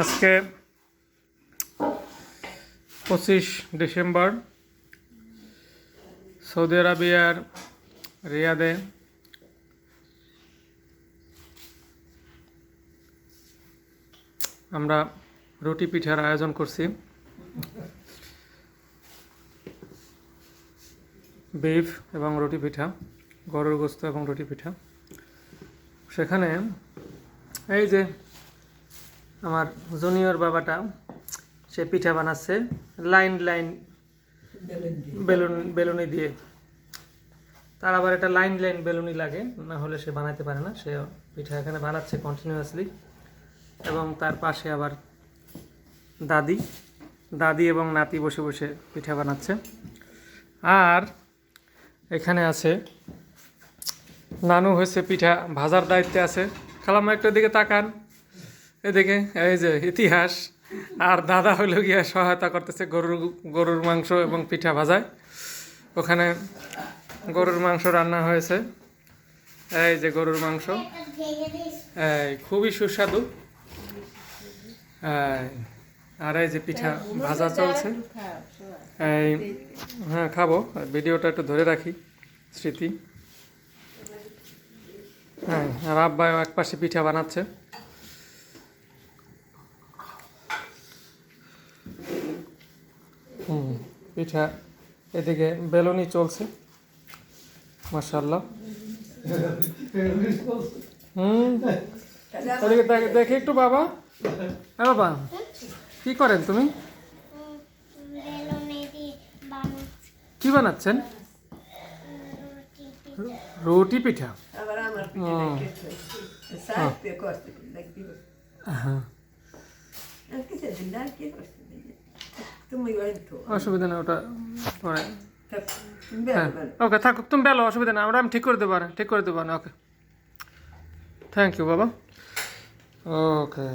আজকে 25 December Saudi আরবিয়ার রিয়াদে আমরা রুটি পিঠার আয়োজন করছি। বিফ এবং রুটি পিঠা, গরুর গোস্ত এবং রুটি পিঠা। সেখানে এই যে আমার জুনিয়র বাবাটা সে পিঠা বানাচ্ছে লাইন লাইন বেলুনি দিয়ে। তার আবার একটা লাইন লাইন বেলুনি লাগে, না হলে সে বানাতে পারে না। সে পিঠা এখানে বানাচ্ছে কন্টিনিউয়াসলি। এবং তার পাশে আবার দাদি এবং নাতি বসে বসে পিঠা বানাচ্ছে। আর এখানে আছে নানু হয়েছে পিঠা ভাজার দায়িত্বে আছে। খালাম্মা একটু দিকে তাকান, এদিকে এই যে ইতিহাস। আর দাদা হইল গিয়া সহায়তা করতেছে গরুর মাংস এবং পিঠা ভাজায়। ওখানে গরুর মাংস রান্না হয়েছে, এই যে গরুর মাংস, এই খুবই সুস্বাদু। আর এই যে পিঠা ভাজা চলছে। এই হ্যাঁ খাবো, ভিডিওটা একটু ধরে রাখি স্মৃতি। হ্যাঁ, আর আব্বা এক পাশে পিঠা বানাচ্ছে। পিঠা এদিকে বেলুনি চলছে, মাশাআল্লাহ। এদিকে দেখে একটু বাবা। হ্যাঁ বাবা, কি করেন তুমি? কি বানাচ্ছেন? রুটি পিঠা। অসুবিধা নেই, ওটা পরে। ওকে থাকুক, তুমি বেলো, অসুবিধা নেই। আমি ঠিক করে দেবো না। ওকে, থ্যাংক ইউ বাবা। ওকে।